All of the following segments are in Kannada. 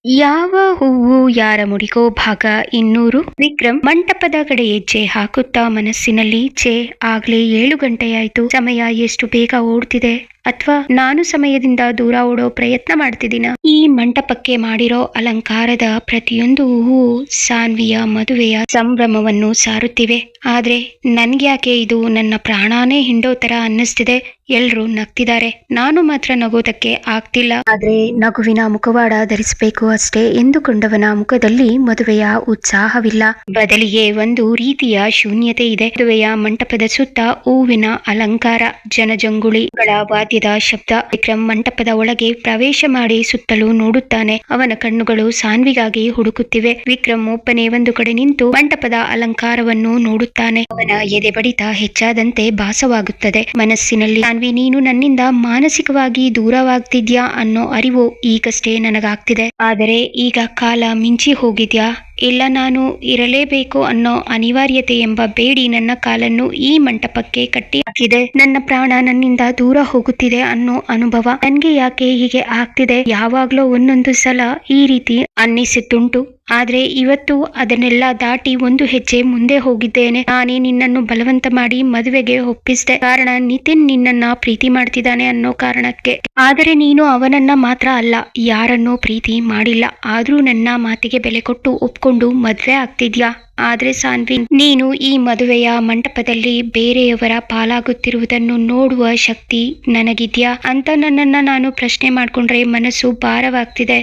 ಯಾವ ಹೂವು ಯಾರ ಮುಡಿಗೋ ಭಾಗ 200. ವಿಕ್ರಮ್ ಮಂಟಪದ ಕಡೆ ಹೆಜ್ಜೆ ಹಾಕುತ್ತಾ ಮನಸ್ಸಿನಲ್ಲಿ ಛೇ, ಆಗ್ಲೇ 7 ಗಂಟೆಯಾಯ್ತು. ಸಮಯ ಎಷ್ಟು ಬೇಗ ಓಡ್ತಿದೆ. ಅಥವಾ ನಾನು ಸಮಯದಿಂದ ದೂರ ಓಡೋ ಪ್ರಯತ್ನ ಮಾಡ್ತಿದ್ದೀನ. ಈ ಮಂಟಪಕ್ಕೆ ಮಾಡಿರೋ ಅಲಂಕಾರದ ಪ್ರತಿಯೊಂದು ಹೂವು ಸಾನ್ವಿಯ ಮದುವೆಯ ಸಂಭ್ರಮವನ್ನು ಸಾರುತ್ತಿವೆ. ಆದ್ರೆ ನನ್ಗ್ಯಾಕೆ ಇದು ನನ್ನ ಪ್ರಾಣಾನೇ ಹಿಂಡೋ ತರ ಅನ್ನಿಸ್ತಿದೆ. ಎಲ್ರೂ ನಗ್ತಿದ್ದಾರೆ, ನಾನು ಮಾತ್ರ ನಗೋದಕ್ಕೆ ಆಗ್ತಿಲ್ಲ. ಆದ್ರೆ ನಗುವಿನ ಮುಖವಾಡ ಧರಿಸಬೇಕು ಅಷ್ಟೇ ಎಂದುಕೊಂಡವನ ಮುಖದಲ್ಲಿ ಮದುವೆಯ ಉತ್ಸಾಹವಿಲ್ಲ. ಬದಲಿಗೆ ಒಂದು ರೀತಿಯ ಶೂನ್ಯತೆ ಇದೆ. ಮದುವೆಯ ಮಂಟಪದ ಸುತ್ತ ಹೂವಿನ ಅಲಂಕಾರ, ಜನಜಂಗುಳಿಗಳ ವಾದ್ಯದ ಶಬ್ದ. ವಿಕ್ರಮ್ ಮಂಟಪದ ಒಳಗೆ ಪ್ರವೇಶ ಮಾಡಿ ಸುತ್ತಲೂ ನೋಡುತ್ತಾನೆ. ಅವನ ಕಣ್ಣುಗಳು ಸಾನ್ವಿಗಾಗಿ ಹುಡುಕುತ್ತಿವೆ. ವಿಕ್ರಮ್ ಒಬ್ಬನೇ ಒಂದು ಕಡೆ ನಿಂತು ಮಂಟಪದ ಅಲಂಕಾರವನ್ನು ನೋಡುತ್ತಾನೆ. ಅವನ ಎದೆ ಬಡಿತ ಹೆಚ್ಚಾದಂತೆ ಭಾಸವಾಗುತ್ತದೆ. ಮನಸ್ಸಿನಲ್ಲಿ ಸಾನ್ವಿ, ನೀನು ನನ್ನಿಂದ ಮಾನಸಿಕವಾಗಿ ದೂರವಾಗ್ತಿದ್ಯಾ ಅನ್ನೋ ಅರಿವು ಈಗಷ್ಟೇ ನನಗಾಗ್ತಿದೆ. ಆದರೆ ಈಗ ಕಾಲ ಮಿಂಚಿ ಹೋಗಿದ್ಯಾ? ಇಲ್ಲ, ನಾನು ಇರಲೇಬೇಕು ಅನ್ನೋ ಅನಿವಾರ್ಯತೆ ಎಂಬ ಬೇಡಿ ನನ್ನ ಕಾಲನ್ನು ಈ ಮಂಟಪಕ್ಕೆ ಕಟ್ಟಿ ಹಾಕಿದೆ. ನನ್ನ ಪ್ರಾಣ ನನ್ನಿಂದ ದೂರ ಹೋಗುತ್ತಿದೆ ಅನ್ನೋ ಅನುಭವ. ನನ್ಗೆ ಯಾಕೆ ಹೀಗೆ ಆಗ್ತಿದೆ? ಯಾವಾಗ್ಲೋ ಒಂದೊಂದು ಸಲ ಈ ರೀತಿ ಅನ್ನಿಸುತ್ತುಂಟು. ಆದ್ರೆ ಇವತ್ತು ಅದನ್ನೆಲ್ಲ ದಾಟಿ ಒಂದು ಹೆಜ್ಜೆ ಮುಂದೆ ಹೋಗಿದ್ದೇನೆ. ನಾನೇ ನಿನ್ನನ್ನು ಬಲವಂತ ಮಾಡಿ ಮದುವೆಗೆ ಒಪ್ಪಿಸಿದೆ. ಕಾರಣ ನಿತಿನ್ ನಿನ್ನನ್ನ ಪ್ರೀತಿ ಮಾಡ್ತಿದ್ದಾನೆ ಅನ್ನೋ ಕಾರಣಕ್ಕೆ. ಆದರೆ ನೀನು ಅವನನ್ನ ಮಾತ್ರ ಅಲ್ಲ, ಯಾರನ್ನೂ ಪ್ರೀತಿ ಮಾಡಿಲ್ಲ. ಆದ್ರೂ ನನ್ನ ಮಾತಿಗೆ ಬೆಲೆ ಕೊಟ್ಟು ಒಪ್ಕೊಂಡು ಮದ್ವೆ ಆಗ್ತಿದ್ಯಾ? ಆದ್ರೆ ಸಾನ್ವಿ, ನೀನು ಈ ಮದುವೆಯ ಮಂಟಪದಲ್ಲಿ ಬೇರೆಯವರ ಪಾಲಾಗುತ್ತಿರುವುದನ್ನು ನೋಡುವ ಶಕ್ತಿ ನನಗಿದ್ಯಾ ಅಂತ ನನ್ನನ್ನ ನಾನು ಪ್ರಶ್ನೆ ಮಾಡ್ಕೊಂಡ್ರೆ ಮನಸ್ಸು ಭಾರವಾಗ್ತಿದೆ.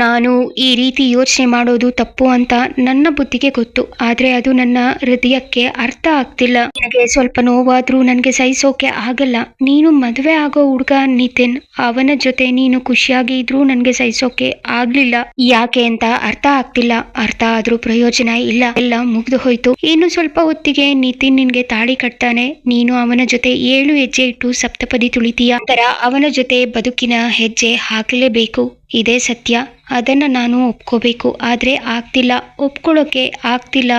ನಾನು ಈ ರೀತಿ ಯೋಚನೆ ಮಾಡೋದು ತಪ್ಪು ಅಂತ ನನ್ನ ಬುದ್ಧಿಗೆ ಗೊತ್ತು. ಆದ್ರೆ ಅದು ನನ್ನ ಹೃದಯಕ್ಕೆ ಅರ್ಥ ಆಗ್ತಿಲ್ಲ. ನನಗೆ ಸ್ವಲ್ಪ ನೋವಾದ್ರೂ ನನಗೆ ಸಹಿಸೋಕೆ ಆಗಲ್ಲ. ನೀನು ಮದುವೆ ಆಗೋ ಹುಡುಗ ನಿತಿನ್, ಅವನ ಜೊತೆ ನೀನು ಖುಷಿಯಾಗಿ ಇದ್ರೂ ನನಗೆ ಸಹಿಸೋಕೆ ಆಗ್ಲಿಲ್ಲ. ಯಾಕೆ ಅಂತ ಅರ್ಥ ಆಗ್ತಿಲ್ಲ. ಅರ್ಥ ಆದ್ರೂ ಪ್ರಯೋಜನ ಇಲ್ಲ. ಎಲ್ಲ ಮುಗ್ದು ಹೋಯ್ತು. ಇನ್ನು ಸ್ವಲ್ಪ ಹೊತ್ತಿಗೆ ನಿತಿನ್ ನಿನ್ಗೆ ತಾಳಿ ಕಟ್ತಾನೆ. ನೀನು ಅವನ ಜೊತೆ 7 ಹೆಜ್ಜೆ ಇಟ್ಟು ಸಪ್ತಪದಿ ತುಳಿತೀಯ. ನಂತರ ಅವನ ಜೊತೆ ಬದುಕಿನ ಹೆಜ್ಜೆ ಹಾಕಲೇಬೇಕು. ಇದೇ ಸತ್ಯ. ಅದನ್ನ ನಾನು ಒಪ್ಕೋಬೇಕು. ಆದ್ರೆ ಆಗ್ತಿಲ್ಲ, ಒಪ್ಕೊಳ್ಳೋಕೆ ಆಗ್ತಿಲ್ಲ.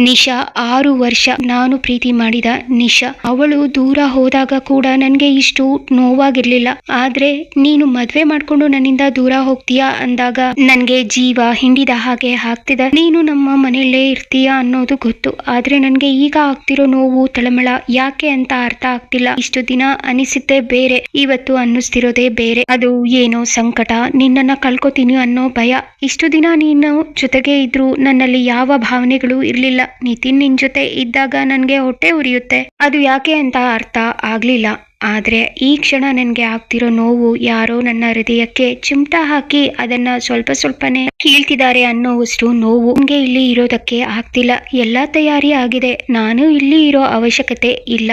ನಿಶಾ 6 ವರ್ಷ ನಾನು ಪ್ರೀತಿ ಮಾಡಿದ ನಿಶಾ. ಅವಳು ದೂರ ಹೋದಾಗ ಕೂಡ ನನ್ಗೆ ಇಷ್ಟು ನೋವಾಗಿರ್ಲಿಲ್ಲ. ಆದ್ರೆ ನೀನು ಮದ್ವೆ ಮಾಡ್ಕೊಂಡು ನನ್ನಿಂದ ದೂರ ಹೋಗ್ತೀಯಾ ಅಂದಾಗ ನನ್ಗೆ ಜೀವ ಹಿಂಡಿದ ಹಾಗೆ ಆಗ್ತಿದೆ. ನೀನು ನಮ್ಮ ಮನೆಯಲ್ಲೇ ಇರ್ತೀಯಾ ಅನ್ನೋದು ಗೊತ್ತು. ಆದ್ರೆ ನನ್ಗೆ ಈಗ ಆಗ್ತಿರೋ ನೋವು ತಳಮಳ ಯಾಕೆ ಅಂತ ಅರ್ಥ ಆಗ್ತಿಲ್ಲ. ಇಷ್ಟು ದಿನ ಅನಿಸಿದ್ದೇ ಬೇರೆ, ಇವತ್ತು ಅನ್ನಿಸ್ತಿರೋದೇ ಬೇರೆ. ಅದು ಏನೋ ಸಂಕಟ, ನಿನ್ನನ್ನ ಕಳ್ಕೊತೀನಿ ಅನ್ನೋ ಭಯ. ಇಷ್ಟು ದಿನ ನೀನು ಜೊತೆಗೆ ಇದ್ರು ನನ್ನಲ್ಲಿ ಯಾವ ಭಾವನೆಗಳು ಇರ್ಲಿಲ್ಲ. ನಿತಿನ್ ನಿನ್ ಜೊತೆ ಇದ್ದಾಗ ನನ್ಗೆ ಹೊಟ್ಟೆ ಉರಿಯುತ್ತೆ. ಅದು ಯಾಕೆ ಅಂತ ಅರ್ಥ ಆಗ್ಲಿಲ್ಲ. ಆದ್ರೆ ಈ ಕ್ಷಣ ನನ್ಗೆ ಆಗ್ತಿರೋ ನೋವು ಯಾರೋ ನನ್ನ ಹೃದಯಕ್ಕೆ ಚಿಮಟ ಹಾಕಿ ಅದನ್ನ ಸ್ವಲ್ಪ ಸ್ವಲ್ಪನೇ ಕೀಳ್ತಿದ್ದಾರೆ ಅನ್ನೋವಷ್ಟು ನೋವು. ನನ್ಗೆ ಇಲ್ಲಿ ಇರೋದಕ್ಕೆ ಆಗ್ತಿಲ್ಲ. ಎಲ್ಲಾ ತಯಾರಿ ಆಗಿದೆ. ನಾನು ಇಲ್ಲಿ ಇರೋ ಅವಶ್ಯಕತೆ ಇಲ್ಲ,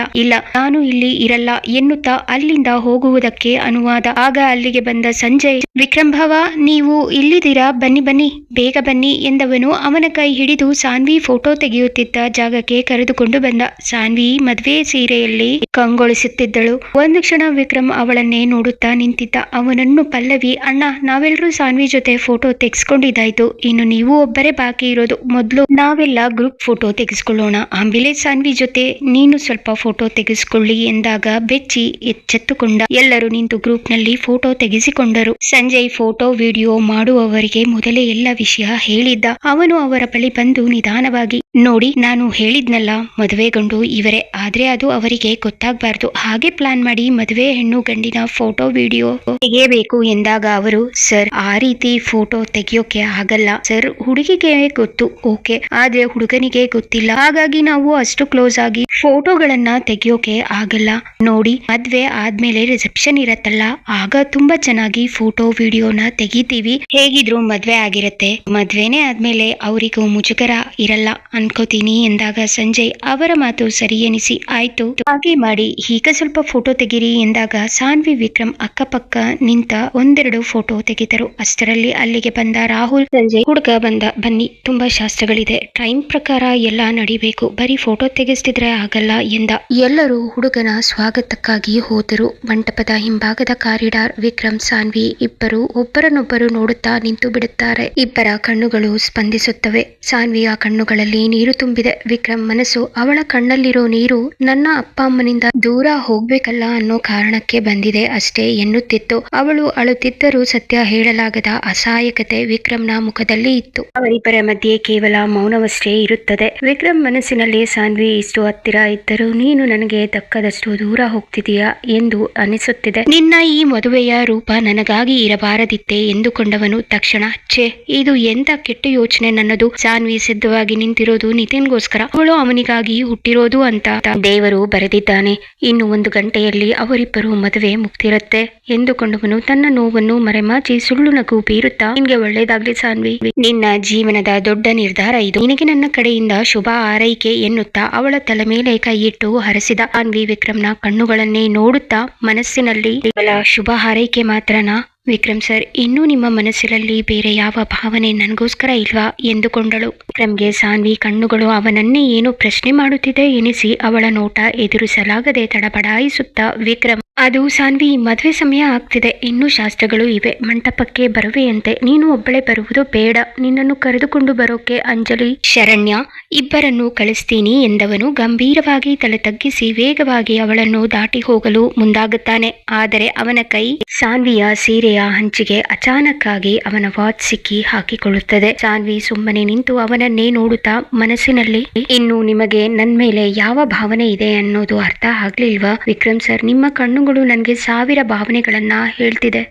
ನಾನು ಇಲ್ಲಿ ಇರಲ್ಲ ಎನ್ನುತ್ತಾ ಅಲ್ಲಿಂದ ಹೋಗುವುದಕ್ಕೆ ಅನುವಾದ. ಆಗ ಅಲ್ಲಿಗೆ ಬಂದ ಸಂಜಯ್, ವಿಕ್ರಮ್ ಭಾವ, ನೀವು ಇಲ್ಲಿದ್ದೀರಾ? ಬನ್ನಿ ಬೇಗ ಬನ್ನಿ ಎಂದವನು ಅವನ ಕೈ ಹಿಡಿದು ಸಾನ್ವಿ ಫೋಟೋ ತೆಗೆಯುತ್ತಿದ್ದ ಜಾಗಕ್ಕೆ ಕರೆದುಕೊಂಡು ಬಂದ. ಸಾನ್ವಿ ಮದ್ವೆ ಸೀರೆಯಲ್ಲಿ ಕಂಗೊಳಿಸುತ್ತಿದ್ದಳು. ಒಂದು ಕ್ಷಣ ವಿಕ್ರಮ್ ಅವಳನ್ನೇ ನೋಡುತ್ತಾ ನಿಂತಿದ್ದ. ಅವನನ್ನು ಪಲ್ಲವಿ, ಅಣ್ಣ, ನಾವೆಲ್ಲರೂ ಸಾನ್ವಿ ಜೊತೆ ಫೋಟೋ ತೆಗೆಸ್ಕೊಂಡಿದ್ದಾಯ್ತು. ಇನ್ನು ನೀವು ಒಬ್ಬರೇ ಬಾಕಿ ಇರೋದು. ಮೊದಲು ನಾವೆಲ್ಲ ಗ್ರೂಪ್ ಫೋಟೋ ತೆಗೆಸ್ಕೊಳ್ಳೋಣ. ಆಮೇಲೆ ಸಾನ್ವಿ ಜೊತೆ ನೀನು ಸ್ವಲ್ಪ ಫೋಟೋ ತೆಗೆಸ್ಕೊಳ್ಳಿ ಎಂದಾಗ ಬೆಚ್ಚಿ ಎಚ್ಚೆತ್ತುಕೊಂಡ. ಎಲ್ಲರೂ ನಿಂತು ಗ್ರೂಪ್ ನಲ್ಲಿ ಫೋಟೋ ತೆಗೆಸಿಕೊಂಡರು. ಸಂಜಯ್ ಫೋಟೋ ವಿಡಿಯೋ ಮಾಡುವವರಿಗೆ ಮೊದಲೇ ಎಲ್ಲ ವಿಷಯ ಹೇಳಿದ್ದ. ಅವನು ಅವರ ಬಳಿ ಬಂದು ನಿಧಾನವಾಗಿ, ನೋಡಿ, ನಾನು ಹೇಳಿದ್ನಲ್ಲ, ಮದುವೆ ಗಂಡು ಇವರೇ. ಆದ್ರೆ ಅದು ಅವರಿಗೆ ಗೊತ್ತಾಗಬಾರ್ದು. ಹಾಗೆ ಪ್ಲಾನ್ ಮಾಡಿ ಮದುವೆ ಹೆಣ್ಣು ಗಂಡಿನ ಫೋಟೋ ವಿಡಿಯೋ ತೆಗೆಯಬೇಕು ಎಂದಾಗ ಅವರು, ಸರ್, ಆ ರೀತಿ ಫೋಟೋ ತೆಗೆಯೋಕೆ ಆಗಲ್ಲ ಸರ್. ಹುಡುಗಿಗೆ ಗೊತ್ತು, ಓಕೆ, ಆದ್ರೆ ಹುಡುಗನಿಗೆ ಗೊತ್ತಿಲ್ಲ. ಹಾಗಾಗಿ ನಾವು ಅಷ್ಟು ಕ್ಲೋಸ್ ಆಗಿ ಫೋಟೋಗಳನ್ನ ತೆಗೆಯೋಕೆ ಆಗಲ್ಲ. ನೋಡಿ, ಮದ್ವೆ ಆದ್ಮೇಲೆ ರಿಸೆಪ್ಷನ್ ಇರತ್ತಲ್ಲ, ಆಗ ತುಂಬಾ ಚೆನ್ನಾಗಿ ಫೋಟೋ ವಿಡಿಯೋನ ತೆಗಿತೀವಿ. ಹೇಗಿದ್ರು ಮದ್ವೆ ಆಗಿರತ್ತೆ. ಮದ್ವೆನೇ ಆದ್ಮೇಲೆ ಅವರಿಗೂ ಮುಜುಗರ ಇರಲ್ಲ ಅನ್ಕೋತೀನಿ ಎಂದಾಗ ಸಂಜಯ್ ಅವರ ಮಾತು ಸರಿ ಎನಿಸಿ, ಆಯ್ತು ಹಾಗೆ ಮಾಡಿ, ಈಗ ಸ್ವಲ್ಪ ಫೋಟೋ ತೆಗಿರಿ ಎಂದಾಗ ಸಾನ್ವಿ ವಿಕ್ರಮ್ ಅಕ್ಕಪಕ್ಕ ನಿಂತ ಒಂದೆರಡು ಫೋಟೋ ತೆಗೆದರು. ಅಷ್ಟರಲ್ಲಿ ಅಲ್ಲಿಗೆ ಬಂದ ರಾಹುಲ್, ಸಂಜಯ್, ಹುಡುಗ ಬಂದ. ಬನ್ನಿ, ತುಂಬಾ ಶಾಸ್ತ್ರಗಳಿದೆ, ಟೈಮ್ ಪ್ರಕಾರ ಎಲ್ಲ ನಡಿಬೇಕು, ಬರೀ ಫೋಟೋ ತೆಗೆಸ್ತಿದ್ರೆ ಆಗಲ್ಲ ಎಂದ. ಎಲ್ಲರೂ ಹುಡುಗನ ಸ್ವಾಗತಕ್ಕಾಗಿ ಹೋದರು. ಮಂಟಪದ ಹಿಂಭಾಗದ ಕಾರಿಡಾರ್. ವಿಕ್ರಮ್, ಸಾನ್ವಿ ಇಬ್ಬರು ಒಬ್ಬರನ್ನೊಬ್ಬರು ನೋಡುತ್ತಾ ನಿಂತು ಬಿಡುತ್ತಾರೆ. ಇಬ್ಬರ ಕಣ್ಣುಗಳು ಸ್ಪಂದಿಸುತ್ತವೆ. ಸಾನ್ವಿಯ ಕಣ್ಣುಗಳಲ್ಲಿ ನೀರು ತುಂಬಿದೆ. ವಿಕ್ರಮ್ ಮನಸ್ಸು ಅವಳ ಕಣ್ಣಲ್ಲಿರೋ ನೀರು ನನ್ನ ಅಪ್ಪ ಅಮ್ಮನಿಂದ ದೂರ ಹೋಗ್ಬೇಕು ಹೇಳಬೇಕಲ್ಲ ಅನ್ನೋ ಕಾರಣಕ್ಕೆ ಬಂದಿದೆ ಅಷ್ಟೇ ಎನ್ನುತ್ತಿತ್ತು. ಅವಳು ಅಳುತ್ತಿದ್ದರೂ ಸತ್ಯ ಹೇಳಲಾಗದ ಅಸಹಾಯಕತೆ ವಿಕ್ರಮ್ನ ಮುಖದಲ್ಲಿ ಇತ್ತು. ಅವರಿಬ್ಬರ ಮಧ್ಯೆ ಕೇವಲ ಮೌನವಷ್ಟೇ ಇರುತ್ತದೆ. ವಿಕ್ರಮ್ ಮನಸ್ಸಿನಲ್ಲಿ ಸಾನ್ವಿ ಇಷ್ಟು ಹತ್ತಿರ ಇದ್ದರೂ ನೀನು ನನಗೆ ದಕ್ಕದಷ್ಟು ದೂರ ಹೋಗ್ತಿದೀಯಾ ಎಂದು ಅನಿಸುತ್ತಿದೆ. ನಿನ್ನ ಈ ಮದುವೆಯ ರೂಪ ನನಗಾಗಿ ಇರಬಾರದಿತ್ತೆ ಎಂದುಕೊಂಡವನು ತಕ್ಷಣ ಛೇ, ಇದು ಎಂತ ಕೆಟ್ಟ ಯೋಚನೆ ನನ್ನದು. ಸಾನ್ವಿ ಸಿದ್ಧವಾಗಿ ನಿಂತಿರೋದು ನಿತಿನ್ಗೋಸ್ಕರ, ಅವಳು ಅವನಿಗಾಗಿ ಹುಟ್ಟಿರೋದು ಅಂತ ದೇವರು ಬರೆದಿದ್ದಾನೆ. ಇನ್ನು 1 ಗಂಟೆಯಲ್ಲಿ ಅವರಿಬ್ಬರು ಮದುವೆ ಮುಗ್ದಿರುತ್ತೆ ಎಂದುಕೊಂಡವನು ತನ್ನ ನೋವನ್ನು ಮರೆಮಾಚಿ ಸುಳ್ಳು ನಗು ಬೀರುತ್ತಾ ನಿನ್ಗೆ ಒಳ್ಳೇದಾಗ್ಲಿ ಸಾನ್ವಿ, ನಿನ್ನ ಜೀವನದ ದೊಡ್ಡ ನಿರ್ಧಾರ ಇದು, ನಿನಗೆ ನನ್ನ ಕಡೆಯಿಂದ ಶುಭ ಹಾರೈಕೆ ಎನ್ನುತ್ತಾ ಅವಳ ತಲೆ ಮೇಲೆ ಕೈಯಿಟ್ಟು ಹರಸಿದ. ಸಾನ್ವಿ ವಿಕ್ರಮ್ನ ಕಣ್ಣುಗಳನ್ನೇ ನೋಡುತ್ತಾ ಮನಸ್ಸಿನಲ್ಲಿ ಕೇವಲ ಶುಭ ಹಾರೈಕೆ ಮಾತ್ರನಾ ವಿಕ್ರಮ್ ಸರ್, ಇನ್ನೂ ನಿಮ್ಮ ಮನಸ್ಸಿನಲ್ಲಿ ಬೇರೆ ಯಾವ ಭಾವನೆ ನನಗೋಸ್ಕರ ಇಲ್ವಾ ಎಂದುಕೊಂಡಳು. ವಿಕ್ರಮ್ಗೆ ಸಾನ್ವಿ ಕಣ್ಣುಗಳು ಅವನನ್ನೇ ಏನೋ ಪ್ರಶ್ನೆ ಮಾಡುತ್ತಿದೆ ಎನಿಸಿ ಅವಳ ನೋಟ ಎದುರಿಸಲಾಗದೆ ತಡಬಡಾಯಿಸುತ್ತಾ ವಿಕ್ರಮ್, ಅದು ಸಾನ್ವಿ, ಮದುವೆ ಸಮಯ ಆಗ್ತಿದೆ, ಇನ್ನೂ ಶಾಸ್ತ್ರಗಳು ಇವೆ, ಮಂಟಪಕ್ಕೆ ಬರುವೆಯಂತೆ, ನೀನು ಒಬ್ಬಳೇ ಬರುವುದು ಬೇಡ, ನಿನ್ನನ್ನು ಕರೆದುಕೊಂಡು ಬರೋಕೆ ಅಂಜಲಿ, ಶರಣ್ಯ ಇಬ್ಬರನ್ನು ಕಳಿಸ್ತೀನಿ ಎಂದವನು ಗಂಭೀರವಾಗಿ ತಲೆ ತಗ್ಗಿಸಿ ವೇಗವಾಗಿ ಅವಳನ್ನು ದಾಟಿ ಹೋಗಲು ಮುಂದಾಗುತ್ತಾನೆ. ಆದರೆ ಅವನ ಕೈ ಸಾನ್ವಿಯ ಸೀರೆಯ ಹಂಚಿಗೆ ಅಚಾನಕ್ ಆಗಿ ಅವನ ವಾಚ್ ಸಿಕ್ಕಿ ಹಾಕಿಕೊಳ್ಳುತ್ತದೆ. ಸಾನ್ವಿ ಸುಮ್ಮನೆ ನಿಂತು ಅವನನ್ನೇ ನೋಡುತ್ತಾ ಮನಸ್ಸಿನಲ್ಲಿ, ಇನ್ನು ನಿಮಗೆ ನನ್ ಮೇಲೆ ಯಾವ ಭಾವನೆ ಇದೆ ಅನ್ನೋದು ಅರ್ಥ ಆಗ್ಲಿಲ್ವಾ ವಿಕ್ರಮ್ ಸರ್, ನಿಮ್ಮ ಕಣ್ಣುಗಳು ನನಗೆ 1000 ಭಾವನೆಗಳನ್ನ ಹೇಳ್ತಿದೆ,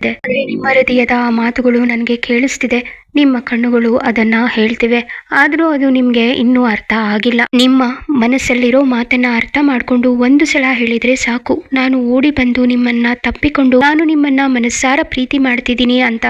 ನಿಮ್ಮ ಹೃದಯದ ಮಾತುಗಳು ನನಗೆ ಕೇಳಿಸ್ತಿದೆ, ನಿಮ್ಮ ಕಣ್ಣುಗಳು ಅದನ್ನ ಹೇಳ್ತಿವೆ, ಆದ್ರೂ ಅದು ನಿಮ್ಗೆ ಇನ್ನೂ ಅರ್ಥ ಆಗಿಲ್ಲ. ನಿಮ್ಮ ಮನಸ್ಸಲ್ಲಿರೋ ಮಾತನ್ನ ಅರ್ಥ ಮಾಡ್ಕೊಂಡು 1 ಸಲ ಹೇಳಿದ್ರೆ ಸಾಕು, ನಾನು ಓಡಿ ಬಂದು ನಿಮ್ಮನ್ನ ತಪ್ಪಿಕೊಂಡು ನಾನು ನಿಮ್ಮನ್ನ ಮನಸ್ಸಾರ ಪ್ರೀತಿ ಮಾಡ್ತಿದ್ದೀನಿ ಅಂತ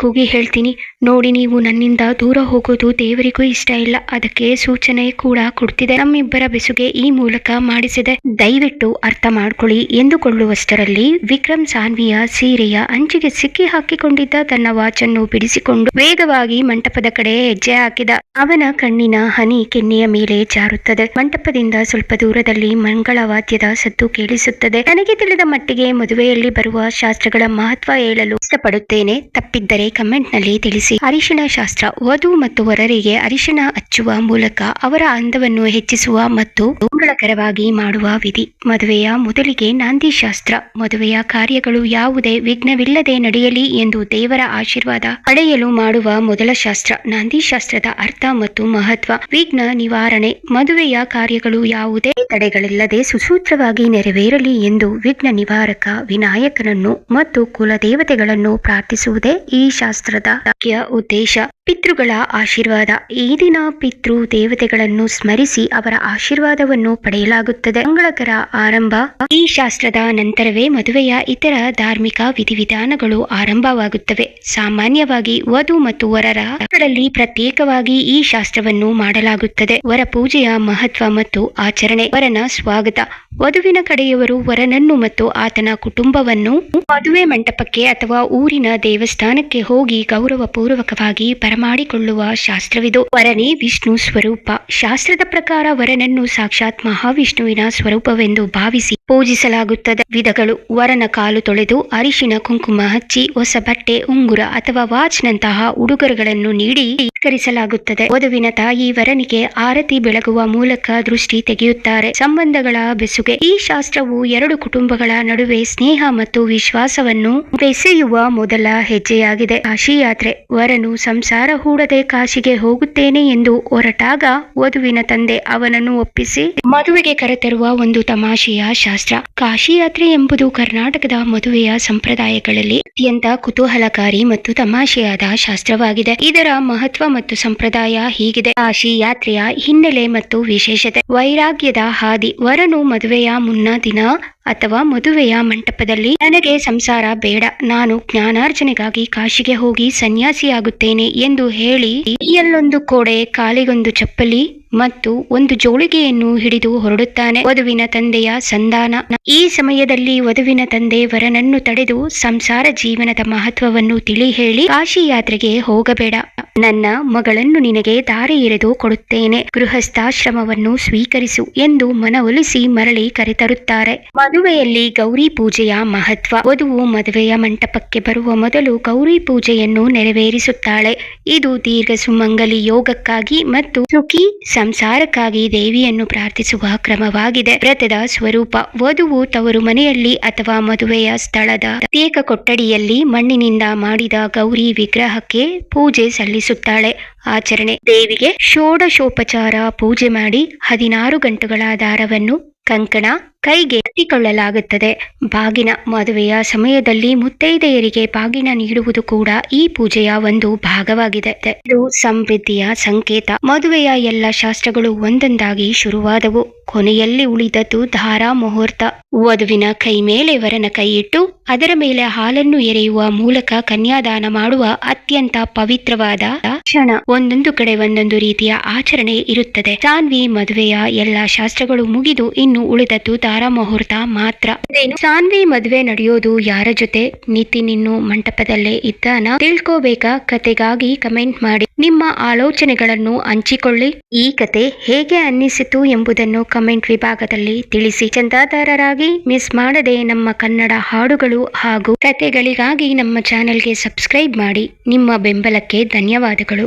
ಕೂಗಿ ಹೇಳ್ತೀನಿ. ನೋಡಿ, ನೀವು ನನ್ನಿಂದ ದೂರ ಹೋಗೋದು ದೇವರಿಗೂ ಇಷ್ಟ ಇಲ್ಲ, ಅದಕ್ಕೆ ಸೂಚನೆ ಕೂಡ ಕೊಡ್ತಿದೆ, ನಮ್ಮಿಬ್ಬರ ಬೆಸುಗೆ ಈ ಮೂಲಕ ಮಾಡಿಸಿದೆ, ದಯವಿಟ್ಟು ಅರ್ಥ ಮಾಡ್ಕೊಳ್ಳಿ ಎಂದುಕೊಳ್ಳುವಷ್ಟರಲ್ಲಿ ವಿಕ್ರಮ್ ಸಾನ್ವಿಯ ಸೀರೆಯ ಅಂಚಿಗೆ ಸಿಕ್ಕಿ ಹಾಕಿಕೊಂಡಿದ್ದ ತನ್ನ ವಾಚನ್ನು ಬಿಡಿಸಿಕೊಂಡು ವೇಗವಾಗಿ ಮಂಟಪದ ಕಡೆ ಹೆಜ್ಜೆ ಹಾಕಿದ. ಅವನ ಕಣ್ಣಿನ ಹನಿ ಕೆನ್ನೆಯ ಮೇಲೆ ಜಾರುತ್ತದೆ. ಮಂಟಪದಿಂದ ಸ್ವಲ್ಪ ದೂರದಲ್ಲಿ ಮಂಗಳವಾದ್ಯದ ಸದ್ದು ಕೇಳಿಸುತ್ತದೆ. ನನಗೆ ತಿಳಿದ ಮಟ್ಟಿಗೆ ಮದುವೆಯಲ್ಲಿ ಬರುವ ಶಾಸ್ತ್ರಗಳ ಮಹತ್ವ ಹೇಳಲು ಇಷ್ಟಪಡುತ್ತೇನೆ, ತಪ್ಪಿದ್ದರೆ ಕಮೆಂಟ್ ನಲ್ಲಿ ತಿಳಿಸಿ. ಅರಿಶಿಣ ಶಾಸ್ತ್ರ, ವಧು ಮತ್ತು ವರರಿಗೆ ಅರಿಶಿಣ ಹಚ್ಚುವ ಮೂಲಕ ಅವರ ಅಂದವನ್ನು ಹೆಚ್ಚಿಸುವ ಮತ್ತು ಮಂಗಳಕರವಾಗಿ ಮಾಡುವ ವಿಧಿ. ಮದುವೆಯ ಮೊದಲಿಗೆ ನಾಂದಿ ಶಾಸ್ತ್ರ, ಮದುವೆಯ ಕಾರ್ಯಗಳು ಯಾವುದೇ ವಿಘ್ನವಿಲ್ಲದೆ ನಡೆಯಲಿ ಎಂದು ದೇವರ ಆಶೀರ್ವಾದ ಪಡೆಯಲು ಮಾಡುವ ಮೊದಲ ಶಾಸ್ತ್ರ. ನಾಂದಿ ಶಾಸ್ತ್ರದ ಅರ್ಥ ಮತ್ತು ಮಹತ್ವ: ವಿಘ್ನ ನಿವಾರಣೆ, ಮದುವೆಯ ಕಾರ್ಯಗಳು ಯಾವುದೇ ತಡೆಗಳಿಲ್ಲದೆ ಸುಸೂತ್ರವಾಗಿ ನೆರವೇರಲಿ ಎಂದು ವಿಘ್ನ ನಿವಾರಕ ವಿನಾಯಕನನ್ನು ಮತ್ತು ಕುಲದೇವತೆಗಳನ್ನು ಪ್ರಾರ್ಥಿಸುವುದೇ ಈ ಶಾಸ್ತ್ರದ ಮುಖ್ಯ ಉದ್ದೇಶ. ಪಿತೃಗಳ ಆಶೀರ್ವಾದ, ಈ ದಿನ ಪಿತೃ ದೇವತೆಗಳನ್ನು ಸ್ಮರಿಸಿ ಅವರ ಆಶೀರ್ವಾದವನ್ನು ಪಡೆಯಲಾಗುತ್ತದೆ. ಮಂಗಳಕರ ಆರಂಭ, ಈ ಶಾಸ್ತ್ರದ ನಂತರವೇ ಮದುವೆಯ ಇತರ ಧಾರ್ಮಿಕ ವಿಧಿವಿಧಾನಗಳು ಆರಂಭವಾಗುತ್ತವೆ. ಸಾಮಾನ್ಯವಾಗಿ ವಧು ಮತ್ತು ವರರ ಮಕ್ಕಳಲ್ಲಿ ಪ್ರತ್ಯೇಕವಾಗಿ ಈ ಶಾಸ್ತ್ರವನ್ನು ಮಾಡಲಾಗುತ್ತದೆ. ವರ ಪೂಜೆಯ ಮಹತ್ವ ಮತ್ತು ಆಚರಣೆ: ವರನ ಸ್ವಾಗತ, ವಧುವಿನ ಕಡೆಯವರು ವರನನ್ನು ಮತ್ತು ಆತನ ಕುಟುಂಬವನ್ನು ಮದುವೆ ಮಂಟಪಕ್ಕೆ ಅಥವಾ ಊರಿನ ದೇವಸ್ಥಾನಕ್ಕೆ ಹೋಗಿ ಗೌರವ ಪೂರ್ವಕವಾಗಿ ಬರಮಾಡಿಕೊಳ್ಳುವ ಶಾಸ್ತ್ರವಿದು. ವರನೇ ವಿಷ್ಣು ಸ್ವರೂಪ, ಶಾಸ್ತ್ರದ ಪ್ರಕಾರ ವರನನ್ನು ಸಾಕ್ಷಾತ್ ಮಹಾವಿಷ್ಣುವಿನ ಸ್ವರೂಪವೆಂದು ಭಾವಿಸಿ ಪೂಜಿಸಲಾಗುತ್ತದೆ. ವಿಧಗಳು: ವರನ ಕಾಲು ತೊಳೆದು ಅರಿಶಿಣ ಕುಂಕುಮ ಹಚ್ಚಿ ಹೊಸ ಬಟ್ಟೆ, ಉಂಗುರ ಅಥವಾ ವಾಚ್ ನಂತಹ ಉಡುಗೊರೆಗಳನ್ನು ನೀಡಿ ಸತ್ಕರಿಸಲಾಗುತ್ತದೆ. ವಧುವಿನ ತಾಯಿ ವರನಿಗೆ ಆರತಿ ಬೆಳಗುವ ಮೂಲಕ ದೃಷ್ಟಿ ತೆಗೆಯುತ್ತಾರೆ. ಸಂಬಂಧಗಳ ಬೆಸುಗೆ: ಈ ಶಾಸ್ತ್ರವು 2 ಕುಟುಂಬಗಳ ನಡುವೆ ಸ್ನೇಹ ಮತ್ತು ವಿಶ್ವಾಸವನ್ನು ಬೆಸೆಯುವ ಮೊದಲ ಹೆಜ್ಜೆಯಾಗಿದೆ. ಕಾಶಿ ಯಾತ್ರೆ: ವರನು ಸಂಸಾರ ಹೂಡದೆ ಕಾಶಿಗೆ ಹೋಗುತ್ತೇನೆ ಎಂದು ಹೊರಟಾಗ ವಧುವಿನ ತಂದೆ ಅವನನ್ನು ಒಪ್ಪಿಸಿ ಮದುವೆಗೆ ಕರೆತರುವ ಒಂದು ತಮಾಷೆಯ ಶಾಸ್ತ್ರ. ಕಾಶಿ ಯಾತ್ರೆ ಎಂಬುದು ಕರ್ನಾಟಕದ ಮದುವೆಯ ಸಂಪ್ರದಾಯಗಳಲ್ಲಿ ಅತ್ಯಂತ ಕುತೂಹಲಕಾರಿ ಮತ್ತು ತಮಾಷೆಯಾದ ಶಾಸ್ತ್ರವಾಗಿದೆ. ಇದರ ಮಹತ್ವ ಮತ್ತು ಸಂಪ್ರದಾಯ ಹೀಗಿದೆ. ಕಾಶಿ ಯಾತ್ರೆಯ ಹಿನ್ನೆಲೆ ಮತ್ತು ವಿಶೇಷತೆ: ವೈರಾಗ್ಯದ ಹಾದಿ, ವರನು ಮದುವೆಯ ಮುನ್ನ ದಿನ ಅಥವಾ ಮದುವೆಯ ಮಂಟಪದಲ್ಲಿ ನನಗೆ ಸಂಸಾರ ಬೇಡ, ನಾನು ಜ್ಞಾನಾರ್ಜನೆಗಾಗಿ ಕಾಶಿಗೆ ಹೋಗಿ ಸನ್ಯಾಸಿಯಾಗುತ್ತೇನೆ ಎಂದು ಹೇಳಿ ಕೈಯಲ್ಲೊಂದು ಕೋಡೆ, ಕಾಲಿಗೊಂದು ಚಪ್ಪಲಿ ಮತ್ತು ಒಂದು ಜೋಳಿಗೆಯನ್ನು ಹಿಡಿದು ಹೊರಡುತ್ತಾನೆ. ವಧುವಿನ ತಂದೆಯ ಸಂಧಾನ: ಈ ಸಮಯದಲ್ಲಿ ವಧುವಿನ ತಂದೆ ವರನನ್ನು ತಡೆದು ಸಂಸಾರ ಜೀವನದ ಮಹತ್ವವನ್ನು ತಿಳಿ ಹೇಳಿ ಕಾಶಿ ಯಾತ್ರೆಗೆ ಹೋಗಬೇಡ, ನನ್ನ ಮಗಳನ್ನು ನಿನಗೆ ದಾರಿ ಎರೆದು ಕೊಡುತ್ತೇನೆ, ಗೃಹಸ್ಥಾಶ್ರಮವನ್ನು ಸ್ವೀಕರಿಸು ಎಂದು ಮನವೊಲಿಸಿ ಮರಳಿ ಕರೆತರುತ್ತಾರೆ. ಮದುವೆಯಲ್ಲಿ ಗೌರಿ ಪೂಜೆಯ ಮಹತ್ವ. ವಧುವು ಮದುವೆಯ ಮಂಟಪಕ್ಕೆ ಬರುವ ಮೊದಲು ಗೌರಿ ಪೂಜೆಯನ್ನು ನೆರವೇರಿಸುತ್ತಾಳೆ. ಇದು ದೀರ್ಘ ಸುಮಂಗಲಿ ಯೋಗಕ್ಕಾಗಿ ಮತ್ತು ಸುಖಿ ಸಂಸಾರಕ್ಕಾಗಿ ದೇವಿಯನ್ನು ಪ್ರಾರ್ಥಿಸುವ ಕ್ರಮವಾಗಿದೆ. ವ್ರತದ ಸ್ವರೂಪ. ವಧುವು ತವರು ಮನೆಯಲ್ಲಿ ಅಥವಾ ಮದುವೆಯ ಸ್ಥಳದ ಪ್ರತ್ಯೇಕ ಕೊಠಡಿಯಲ್ಲಿ ಮಣ್ಣಿನಿಂದ ಮಾಡಿದ ಗೌರಿ ವಿಗ್ರಹಕ್ಕೆ ಪೂಜೆ ಸಲ್ಲಿಸುತ್ತಾಳೆ. ಆಚರಣೆ. ದೇವಿಗೆ ಷೋಡಶೋಪಚಾರ ಪೂಜೆ ಮಾಡಿ 16 ಗಂಟುಗಳ ದಾರವನ್ನು ಕಂಕಣ ಕೈಗೆ ಕಟ್ಟಿಕೊಳ್ಳಲಾಗುತ್ತದೆ. ಬಾಗಿನ. ಮದುವೆಯ ಸಮಯದಲ್ಲಿ ಮುತ್ತೈದೆಯರಿಗೆ ಬಾಗಿನ ನೀಡುವುದು ಕೂಡ ಈ ಪೂಜೆಯ ಒಂದು ಭಾಗವಾಗಿದೆ. ಇದು ಸಮೃದ್ಧಿಯ ಸಂಕೇತ. ಮದುವೆಯ ಎಲ್ಲ ಶಾಸ್ತ್ರಗಳು ಒಂದೊಂದಾಗಿ ಶುರುವಾದವು. ಕೊನೆಯಲ್ಲಿ ಉಳಿದದ್ದು ಧಾರಾ ಮುಹೂರ್ತ. ವಧುವಿನ ಕೈ ಮೇಲೆ ವರನ ಕೈ ಇಟ್ಟು ಅದರ ಮೇಲೆ ಹಾಲನ್ನು ಎರೆಯುವ ಮೂಲಕ ಕನ್ಯಾದಾನ ಮಾಡುವ ಅತ್ಯಂತ ಪವಿತ್ರವಾದ ಕ್ಷಣ. ಒಂದೊಂದು ಕಡೆ ಒಂದೊಂದು ರೀತಿಯ ಆಚರಣೆ ಇರುತ್ತದೆ. ಸಾನ್ವಿ ಮದುವೆಯ ಎಲ್ಲ ಶಾಸ್ತ್ರಗಳು ಮುಗಿದು ಇನ್ನು ಉಳಿದದ್ದು ಧಾರಾ ಮುಹೂರ್ತ ಮಾತ್ರ. ಸಾನ್ವಿ ಮದುವೆ ನಡೆಯೋದು ಯಾರ ಜೊತೆ? ನಿತಿನ್ ಇನ್ನು ಮಂಟಪದಲ್ಲೇ ಇದ್ದಾನ? ತಿಳ್ಕೋಬೇಕಾ? ಕತೆಗಾಗಿ ಕಮೆಂಟ್ ಮಾಡಿ. ನಿಮ್ಮ ಆಲೋಚನೆಗಳನ್ನು ಹಂಚಿಕೊಳ್ಳಿ. ಈ ಕತೆ ಹೇಗೆ ಅನ್ನಿಸಿತು ಎಂಬುದನ್ನು ಕಮೆಂಟ್ ವಿಭಾಗದಲ್ಲಿ ತಿಳಿಸಿ. ಚಂದಾದಾರರಾಗಿ ಮಿಸ್ ಮಾಡದೆ ನಮ್ಮ ಕನ್ನಡ ಹಾಡುಗಳು ಹಾಗೂ ಕತೆಗಳಿಗಾಗಿ ನಮ್ಮ ಚಾನೆಲ್ಗೆ ಸಬ್ಸ್ಕ್ರೈಬ್ ಮಾಡಿ. ನಿಮ್ಮ ಬೆಂಬಲಕ್ಕೆ ಧನ್ಯವಾದಗಳು.